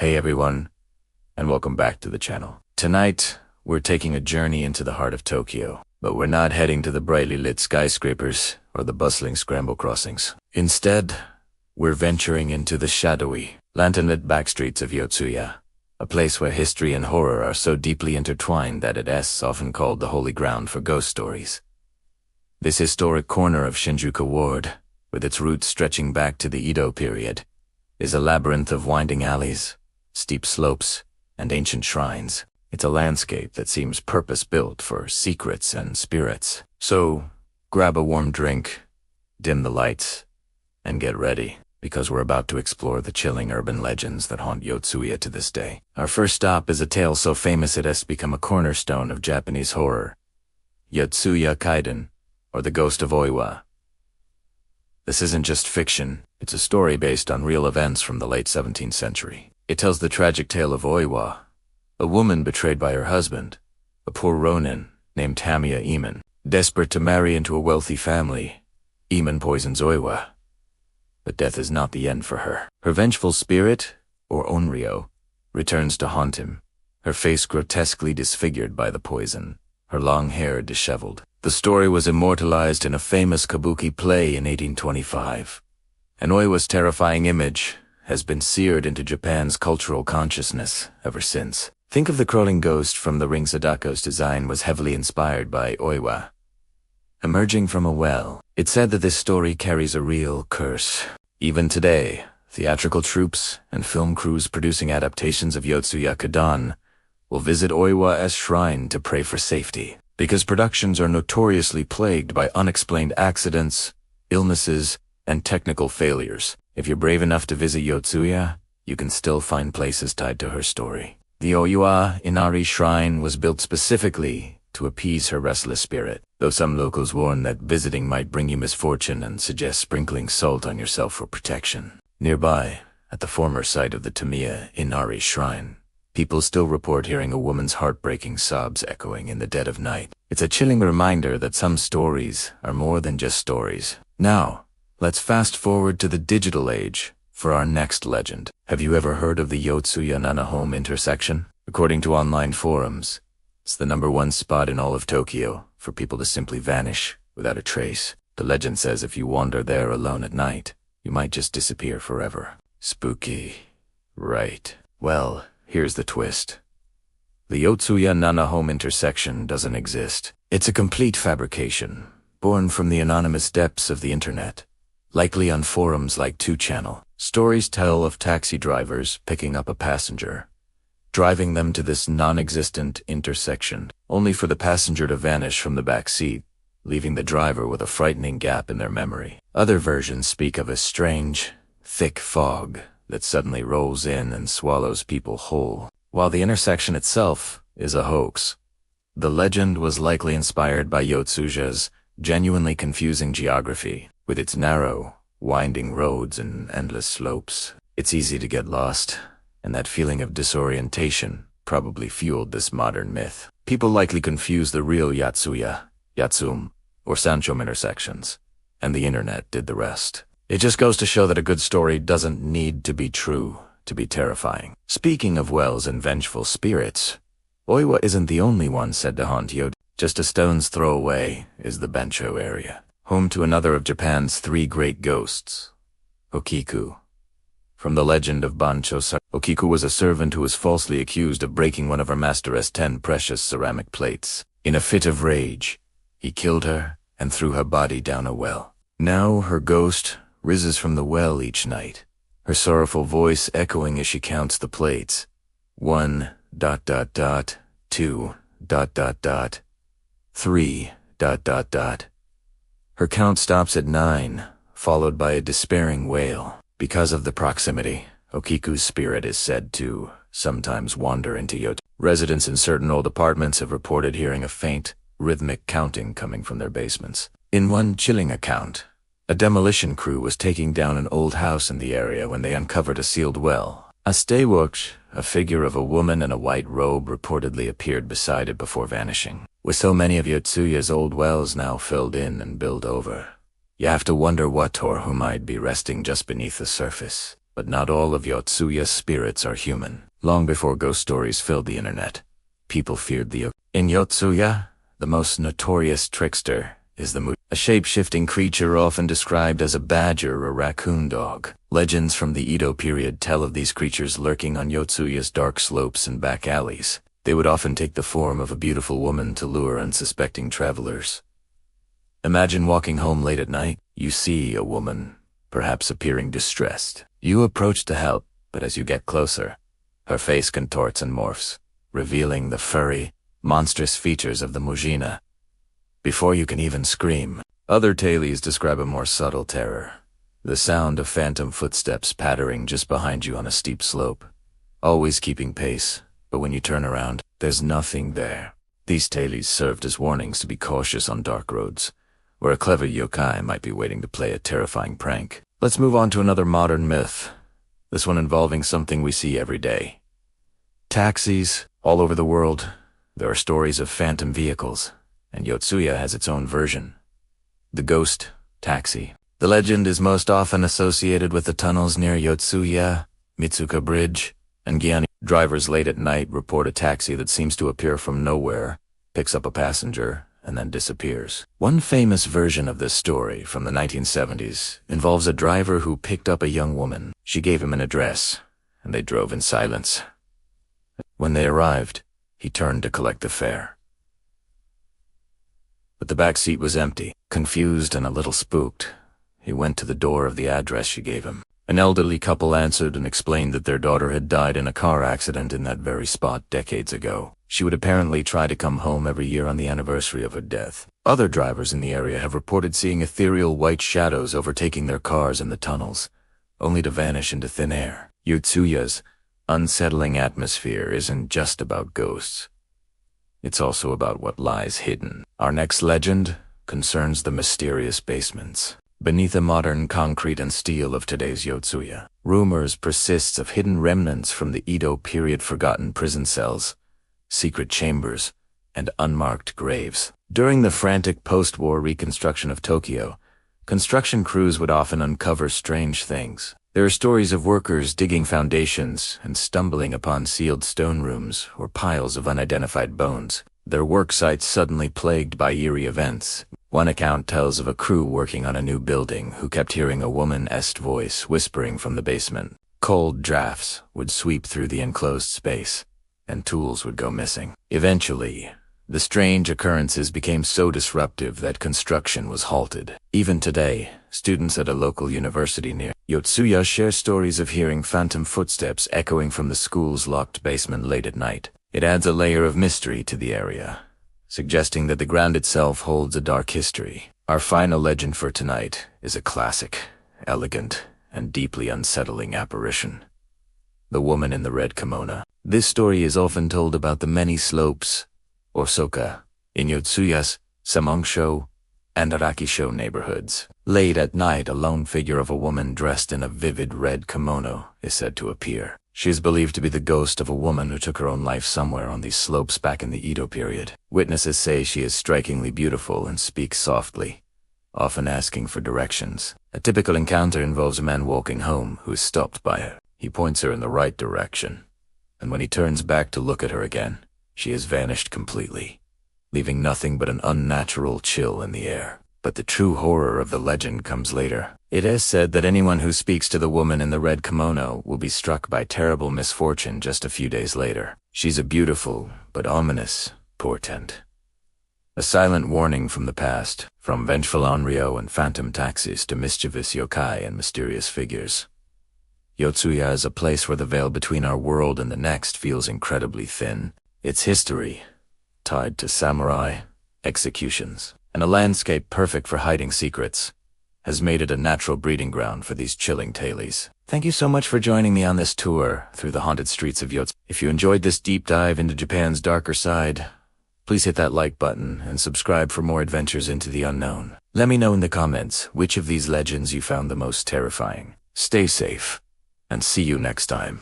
Hey everyone, and welcome back to the channel. Tonight, we're taking a journey into the heart of Tokyo, but we're not heading to the brightly lit skyscrapers or the bustling scramble crossings. Instead, we're venturing into the shadowy, lantern-lit backstreets of Yotsuya, a place where history and horror are so deeply intertwined that it's often called the holy ground for ghost stories. This historic corner of Shinjuku Ward, with its roots stretching back to the Edo period, is a labyrinth of winding alleys, steep slopes, and ancient shrines. It's a landscape that seems purpose-built for secrets and spirits. So, grab a warm drink, dim the lights, and get ready, because we're about to explore the chilling urban legends that haunt Yotsuya to this day. Our first stop is a tale so famous it has become a cornerstone of Japanese horror: Yotsuya Kaidan, or the Ghost of Oiwa. This isn't just fiction, it's a story based on real events from the late 17th century. It tells the tragic tale of Oiwa, a woman betrayed by her husband, a poor ronin named Tamiya Iman. Desperate to marry into a wealthy family, Iman poisons Oiwa. But death is not the end for her. Her vengeful spirit, or Onryo, returns to haunt him, her face grotesquely disfigured by the poison, her long hair disheveled. The story was immortalized in a famous kabuki play in 1825, and Oiwa's terrifying image has been seared into Japan's cultural consciousness ever since. Think of the crawling ghost from The Ring. Sadako's design was heavily inspired by Oiwa. Emerging from a well, it's said that this story carries a real curse. Even today, theatrical troupes and film crews producing adaptations of Yotsuya Kaidan will visit Oiwa's shrine to pray for safety, because productions are notoriously plagued by unexplained accidents, illnesses, and technical failures. If you're brave enough to visit Yotsuya, you can still find places tied to her story. The Oiwa Inari Shrine was built specifically to appease her restless spirit, though some locals warn that visiting might bring you misfortune and suggest sprinkling salt on yourself for protection. Nearby, at the former site of the Tamiya Inari Shrine, people still report hearing a woman's heartbreaking sobs echoing in the dead of night. It's a chilling reminder that some stories are more than just stories. Now, let's fast forward to the digital age for our next legend. Have you ever heard of the Yotsuya Nanachome intersection? According to online forums, it's the #1 spot in all of Tokyo for people to simply vanish without a trace. The legend says if you wander there alone at night, you might just disappear forever. Spooky, right? Well, here's the twist. The Yotsuya Nanachome intersection doesn't exist. It's a complete fabrication, born from the anonymous depths of the internet, likely on forums like 2channel. Stories tell of taxi drivers picking up a passenger, driving them to this non-existent intersection, only for the passenger to vanish from the back seat, leaving the driver with a frightening gap in their memory. Other versions speak of a strange, thick fog that suddenly rolls in and swallows people whole. While the intersection itself is a hoax, the legend was likely inspired by Yotsuya's genuinely confusing geography. With its narrow, winding roads and endless slopes, it's easy to get lost, and that feeling of disorientation probably fueled this modern myth. People likely confuse the real Yotsuya, Yatsum, or Sanchome intersections, and the internet did the rest. It just goes to show that a good story doesn't need to be true to be terrifying. Speaking of wells and vengeful spirits, Oiwa isn't the only one said to haunt Yotsuya. Just a stone's throw away is the Bencho area, home to another of Japan's 3 great ghosts, Okiku. From the legend of Bancho, Okiku was a servant who was falsely accused of breaking one of her master's 10 precious ceramic plates. In a fit of rage, he killed her and threw her body down a well. Now her ghost rises from the well each night, her sorrowful voice echoing as she counts the plates. 1, 2, 3, Her count stops at 9, followed by a despairing wail. Because of the proximity, Okiku's spirit is said to sometimes wander into Yotsuya. Residents in certain old apartments have reported hearing a faint, rhythmic counting coming from their basements. In one chilling account, a demolition crew was taking down an old house in the area when they uncovered a sealed well. A figure of a woman in a white robe reportedly appeared beside it before vanishing. With so many of Yotsuya's old wells now filled in and built over, you have to wonder what or who might be resting just beneath the surface. But not all of Yotsuya's spirits are human. Long before ghost stories filled the internet, people feared the In Yotsuya, the most notorious trickster is the a shape-shifting creature often described as a badger or raccoon dog. Legends from the Edo period tell of these creatures lurking on Yotsuya's dark slopes and back alleys. They would often take the form of a beautiful woman to lure unsuspecting travelers. Imagine walking home late at night. You see a woman, perhaps appearing distressed. You approach to help, but as you get closer, her face contorts and morphs, revealing the furry, monstrous features of the Mujina. Before you can even scream, other tales describe a more subtle terror. The sound of phantom footsteps pattering just behind you on a steep slope, always keeping pace, but when you turn around, there's nothing there. These tales served as warnings to be cautious on dark roads, where a clever yokai might be waiting to play a terrifying prank. Let's move on to another modern myth, this one involving something we see every day. Taxis. All over the world, there are stories of phantom vehicles, and Yotsuya has its own version. The ghost taxi. The legend is most often associated with the tunnels near Yotsuya, Mitsuka Bridge, and Giani. Drivers late at night report a taxi that seems to appear from nowhere, picks up a passenger, and then disappears. One famous version of this story from the 1970s involves a driver who picked up a young woman. She gave him an address, and they drove in silence. When they arrived, he turned to collect the fare. But the back seat was empty. Confused and a little spooked, he went to the door of the address she gave him. An elderly couple answered and explained that their daughter had died in a car accident in that very spot decades ago. She would apparently try to come home every year on the anniversary of her death. Other drivers in the area have reported seeing ethereal white shadows overtaking their cars in the tunnels, only to vanish into thin air. Yotsuya's unsettling atmosphere isn't just about ghosts. It's also about what lies hidden. Our next legend concerns the mysterious basements. Beneath the modern concrete and steel of today's Yotsuya, rumors persist of hidden remnants from the Edo period, forgotten prison cells, secret chambers, and unmarked graves. During the frantic post-war reconstruction of Tokyo, construction crews would often uncover strange things. There are stories of workers digging foundations and stumbling upon sealed stone rooms or piles of unidentified bones, their work sites suddenly plagued by eerie events. One account tells of a crew working on a new building who kept hearing a woman-esque voice whispering from the basement. Cold drafts would sweep through the enclosed space, and tools would go missing. Eventually, the strange occurrences became so disruptive that construction was halted. Even today, students at a local university near Yotsuya share stories of hearing phantom footsteps echoing from the school's locked basement late at night. It adds a layer of mystery to the area, suggesting that the ground itself holds a dark history. Our final legend for tonight is a classic, elegant, and deeply unsettling apparition. The woman in the red kimono. This story is often told about the many slopes, or soka, in Yotsuya's Samongsho and Arakisho neighborhoods. Late at night, a lone figure of a woman dressed in a vivid red kimono is said to appear. She is believed to be the ghost of a woman who took her own life somewhere on these slopes back in the Edo period. Witnesses say she is strikingly beautiful and speaks softly, often asking for directions. A typical encounter involves a man walking home who is stopped by her. He points her in the right direction, and when he turns back to look at her again, she has vanished completely, leaving nothing but an unnatural chill in the air. But the true horror of the legend comes later. It is said that anyone who speaks to the woman in the red kimono will be struck by terrible misfortune just a few days later. She's a beautiful but ominous portent. A silent warning from the past, from vengeful onryo and phantom taxis to mischievous yokai and mysterious figures. Yotsuya is a place where the veil between our world and the next feels incredibly thin. Its history, tied to samurai, executions, and a landscape perfect for hiding secrets, has made it a natural breeding ground for these chilling tales. Thank you so much for joining me on this tour through the haunted streets of Yotsuya. If you enjoyed this deep dive into Japan's darker side, please hit that like button and subscribe for more adventures into the unknown. Let me know in the comments which of these legends you found the most terrifying. Stay safe, and see you next time.